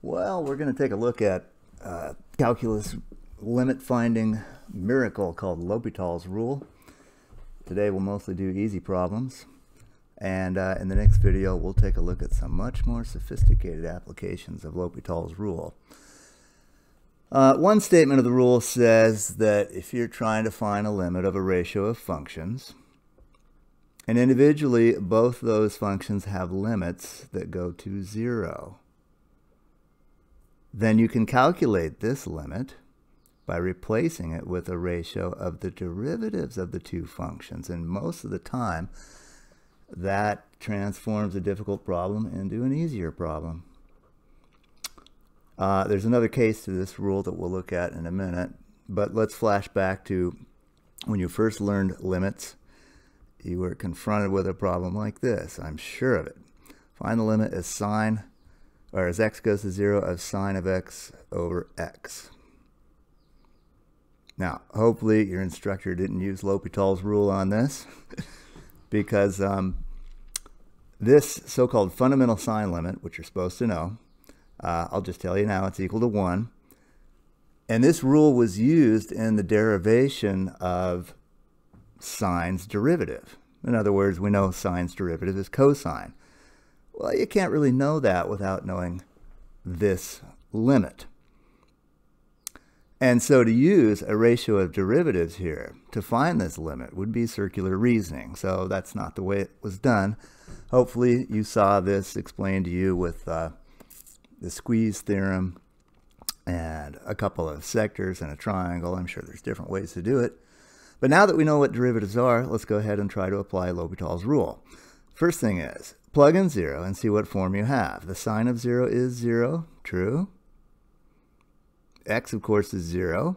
Well, we're going to take a look at calculus limit finding miracle called L'Hopital's rule. Today we'll mostly do easy problems, and in the next video we'll take a look at some much more sophisticated applications of L'Hopital's rule. One statement of the rule says that if you're trying to find a limit of a ratio of functions, and individually both those functions have limits that go to 0, then you can calculate this limit by replacing it with a ratio of the derivatives of the two functions. And most of the time, that transforms a difficult problem into an easier problem. There's another case to this rule that we'll look at in a minute, but let's flash back to when you first learned limits. You were confronted with a problem like this, I'm sure of it. Find the limit as sine, or as x goes to 0, of sine of x over x. Now, hopefully your instructor didn't use L'Hopital's rule on this, because this so-called fundamental sine limit, which you're supposed to know, I'll just tell you now, it's equal to 1. And this rule was used in the derivation of sine's derivative. In other words, we know sine's derivative is cosine. Well, you can't really know that without knowing this limit. And so to use a ratio of derivatives here to find this limit would be circular reasoning. So that's not the way it was done. Hopefully you saw this explained to you with the squeeze theorem and a couple of sectors and a triangle. I'm sure there's different ways to do it. But now that we know what derivatives are, let's go ahead and try to apply L'Hopital's rule. First thing is, plug in 0 and see what form you have. The sine of 0 is 0, true. X, of course, is 0.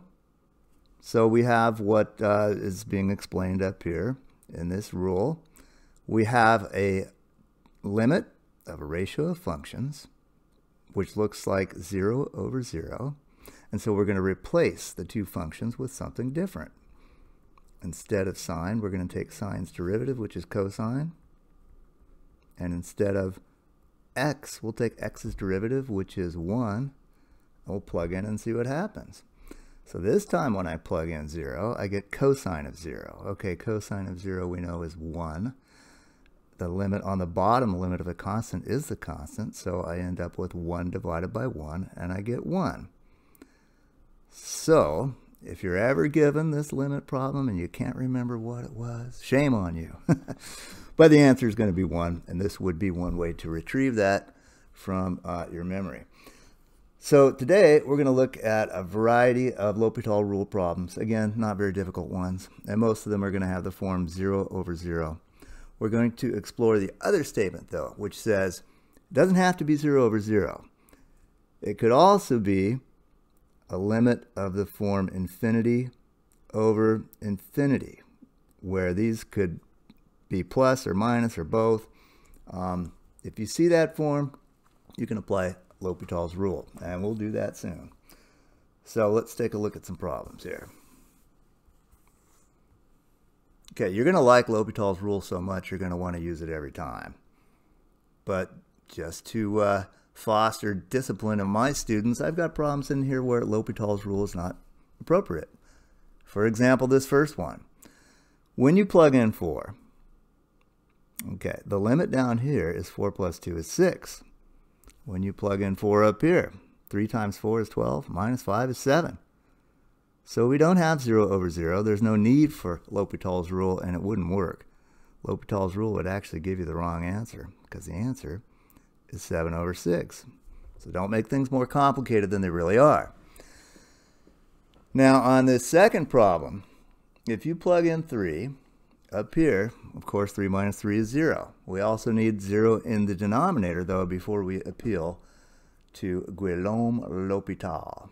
So we have what is being explained up here in this rule. We have a limit of a ratio of functions, which looks like 0 over 0. And so we're going to replace the two functions with something different. Instead of sine, we're going to take sine's derivative, which is cosine. And instead of x, we'll take x's derivative, which is 1. We'll plug in and see what happens. So this time when I plug in 0, I get cosine of 0. Okay, cosine of 0 we know is 1. The limit on the bottom limit of a constant is the constant, so I end up with 1 divided by 1, and I get 1. So if you're ever given this limit problem and you can't remember what it was, shame on you. But the answer is going to be 1, and this would be one way to retrieve that from your memory. So today we're going to look at a variety of L'Hopital rule problems. Again, not very difficult ones, and most of them are going to have the form 0 over 0. We're going to explore the other statement, though, which says it doesn't have to be 0 over 0. It could also be a limit of the form infinity over infinity, where these could be plus or minus or both. If you see that form, you can apply L'Hopital's rule, and we'll do that soon. So let's take a look at some problems here. Okay, you're going to like L'Hopital's rule so much you're going to want to use it every time. But just to foster discipline of my students, I've got problems in here where L'Hopital's rule is not appropriate. For example, this first one. When you plug in 4, okay, the limit down here is 4 plus 2 is 6. When you plug in 4 up here, 3 times 4 is 12, minus 5 is 7. So we don't have 0 over 0. There's no need for L'Hopital's rule, and it wouldn't work. L'Hopital's rule would actually give you the wrong answer, because the answer is 7 over 6. So don't make things more complicated than they really are. Now on this second problem, if you plug in 3, up here, of course, 3 minus 3 is 0. We also need 0 in the denominator, though, before we appeal to Guillaume L'Hopital.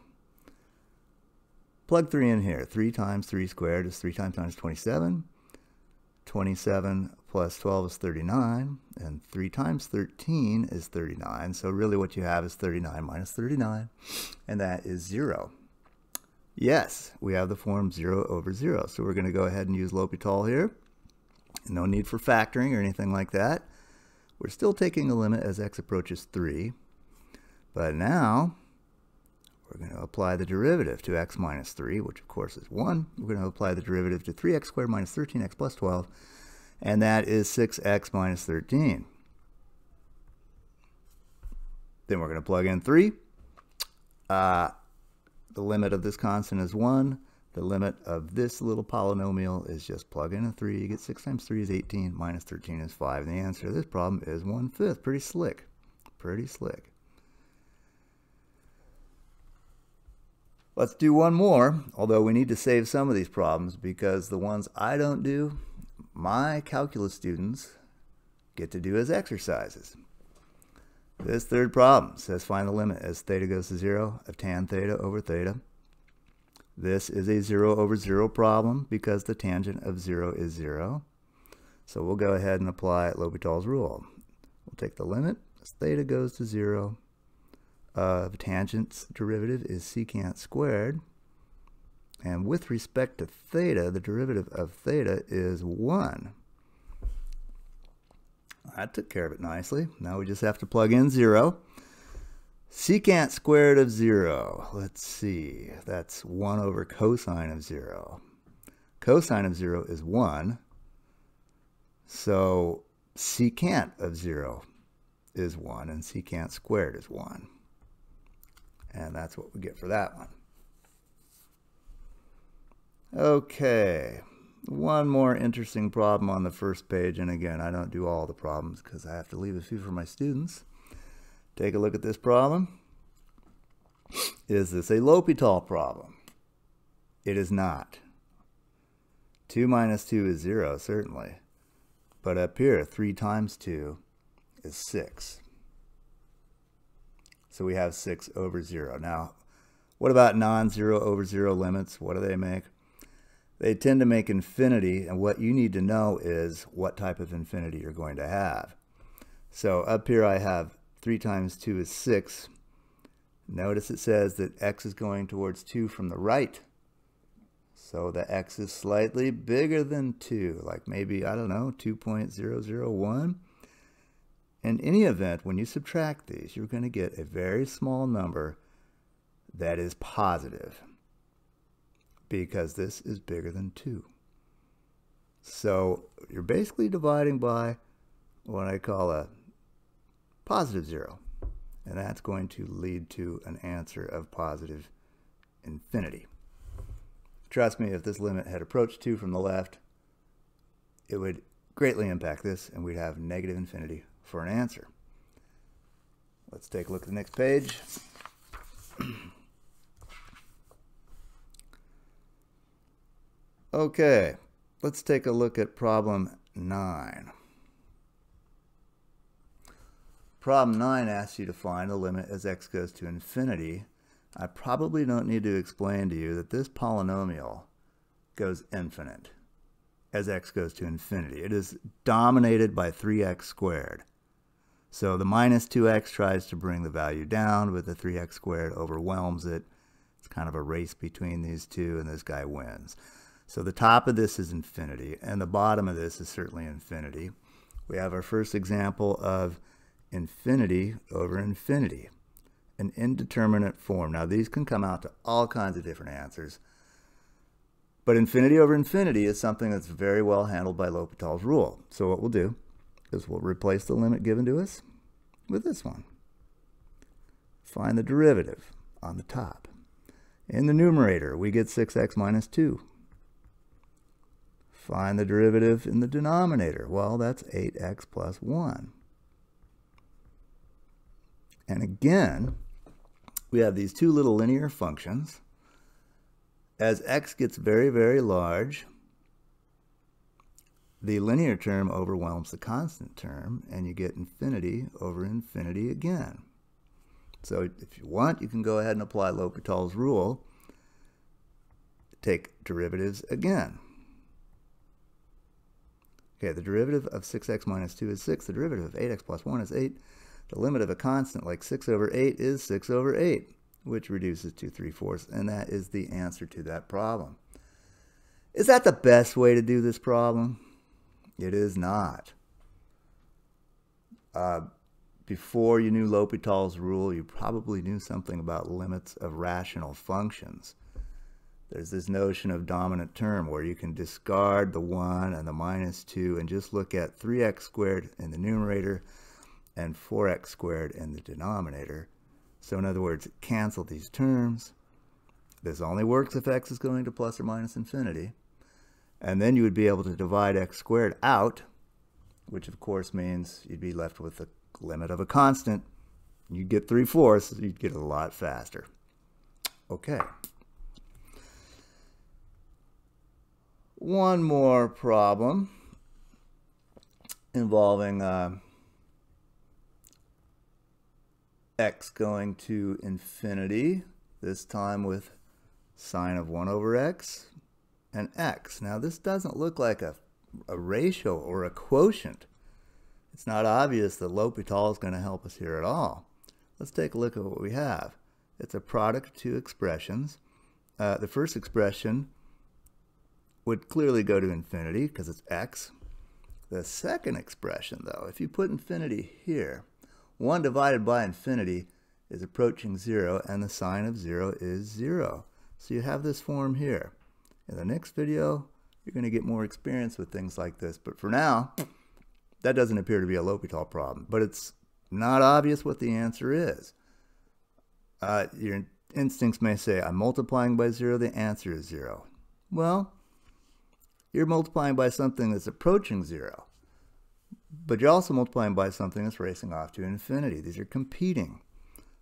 Plug 3 in here. 3 times 3 squared is 3 times 9 is 27. 27 plus 12 is 39. And 3 times 13 is 39. So really what you have is 39 minus 39. And that is 0. Yes, we have the form 0 over 0. So we're going to go ahead and use L'Hopital here. No need for factoring or anything like that. We're still taking a limit as x approaches 3. But now we're going to apply the derivative to x minus 3, which of course is 1. We're going to apply the derivative to 3x squared minus 13x plus 12, and that is 6x minus 13. Then we're going to plug in 3. The limit of this constant is 1. The limit of this little polynomial is just plug in a 3. You get 6 times 3 is 18, minus 13 is 5. And the answer to this problem is 1/5. Pretty slick. Pretty slick. Let's do one more, although we need to save some of these problems because the ones I don't do, my calculus students get to do as exercises. This third problem says find the limit as theta goes to 0 of tan theta over theta. This is a 0 over 0 problem because the tangent of 0 is 0. So we'll go ahead and apply L'Hopital's rule. We'll take the limit as theta goes to 0 of tangent's derivative is secant squared. And with respect to theta, the derivative of theta is 1. That took care of it nicely. Now we just have to plug in 0. Secant squared of 0. Let's see. That's 1 over cosine of 0. Cosine of 0 is 1. So secant of 0 is 1, and secant squared is 1. And that's what we get for that one. Okay. One more interesting problem on the first page, and again, I don't do all the problems because I have to leave a few for my students. Take a look at this problem. Is this a L'Hopital problem? It is not. 2 minus 2 is 0, certainly. But up here, 3 times 2 is 6. So we have 6 over 0. Now, what about non-zero over 0 limits? What do they make? They tend to make infinity, and what you need to know is what type of infinity you're going to have. So up here I have 3 times 2 is 6. Notice it says that x is going towards 2 from the right. So the x is slightly bigger than 2, like maybe, I don't know, 2.001. In any event, when you subtract these, you're going to get a very small number that is positive, because this is bigger than 2. So you're basically dividing by what I call a positive 0. And that's going to lead to an answer of positive infinity. Trust me, if this limit had approached 2 from the left, it would greatly impact this, and we'd have negative infinity for an answer. Let's take a look at the next page. Okay, let's take a look at problem 9. Problem 9 asks you to find the limit as x goes to infinity. I probably don't need to explain to you that this polynomial goes infinite as x goes to infinity. It is dominated by 3x squared. So the minus 2x tries to bring the value down, but the 3x squared overwhelms it. It's kind of a race between these two, and this guy wins. So the top of this is infinity, and the bottom of this is certainly infinity. We have our first example of infinity over infinity, an indeterminate form. Now these can come out to all kinds of different answers, but infinity over infinity is something that's very well handled by L'Hopital's rule. So what we'll do is we'll replace the limit given to us with this one. Find the derivative on the top. In the numerator, we get 6x minus 2. Find the derivative in the denominator. Well, that's 8x plus 1. And again, we have these two little linear functions. As x gets very, very large, the linear term overwhelms the constant term, and you get infinity over infinity again. So if you want, you can go ahead and apply L'Hopital's rule. Take derivatives again. Okay, the derivative of 6x minus 2 is 6. The derivative of 8x plus 1 is 8. The limit of a constant like 6 over 8 is 6 over 8, which reduces to 3/4, and that is the answer to that problem. Is that the best way to do this problem? It is not. before you knew L'Hopital's rule, you probably knew something about limits of rational functions. There's this notion of dominant term where you can discard the 1 and the minus 2 and just look at 3x squared in the numerator and 4x squared in the denominator. So in other words, cancel these terms. This only works if x is going to plus or minus infinity. And then you would be able to divide x squared out, which of course means you'd be left with the limit of a constant. You'd get 3/4, you'd get it a lot faster. Okay. One more problem involving x going to infinity, this time with sine of 1 over x and x. Now this doesn't look like a ratio or a quotient. It's not obvious that L'Hopital is going to help us here at all. Let's take a look at what we have. It's a product of two expressions. The first expression would clearly go to infinity because it's x. The second expression, though, if you put infinity here, 1 divided by infinity is approaching 0, and the sine of 0 is 0. So you have this form here. In the next video, you're going to get more experience with things like this. But for now, that doesn't appear to be a L'Hopital problem. But it's not obvious what the answer is. Your instincts may say, I'm multiplying by 0, the answer is 0. Well, you're multiplying by something that's approaching 0. But you're also multiplying by something that's racing off to infinity. These are competing.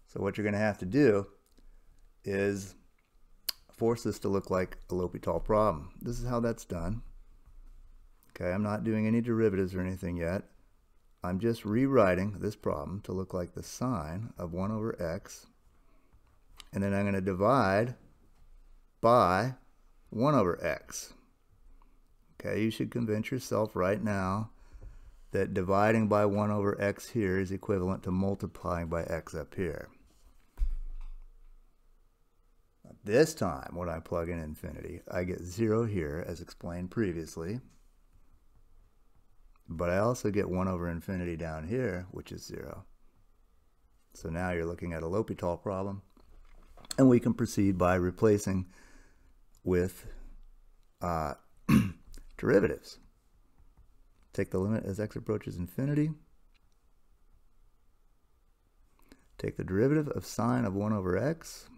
So what you're going to have to do is force this to look like a L'Hopital problem. This is how that's done. Okay, I'm not doing any derivatives or anything yet. I'm just rewriting this problem to look like the sine of 1 over x. And then I'm going to divide by 1 over x. Okay, you should convince yourself right now that dividing by 1 over x here is equivalent to multiplying by x up here. This time, when I plug in infinity, I get 0 here, as explained previously. But I also get 1 over infinity down here, which is 0. So now you're looking at a L'Hopital problem. And we can proceed by replacing with derivatives. Take the limit as x approaches infinity. Take the derivative of sine of 1 over x.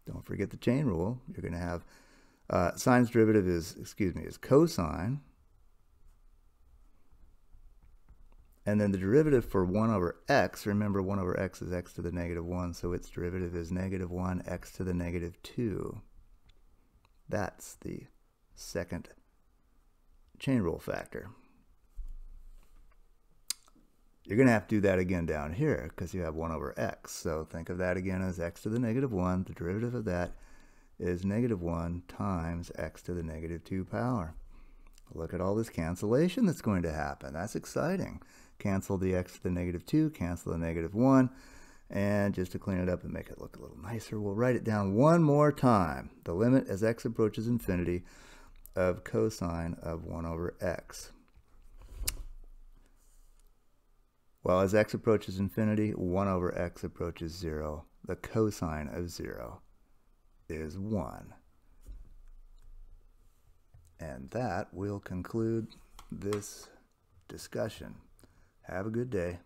Don't forget the chain rule. You're going to have sine's derivative is cosine. And then the derivative for 1 over x, remember 1 over x is x to the negative 1, so its derivative is negative 1 x to the negative 2. That's the second chain rule factor. You're going to have to do that again down here because you have 1 over x. So think of that again as x to the negative 1. The derivative of that is negative 1 times x to the negative 2 power. Look at all this cancellation that's going to happen. That's exciting. Cancel the x to the negative 2, cancel the negative 1. And just to clean it up and make it look a little nicer, we'll write it down one more time. The limit as x approaches infinity of cosine of 1 over x. Well, as x approaches infinity, 1 over x approaches 0. The cosine of 0 is 1. And that will conclude this discussion. Have a good day.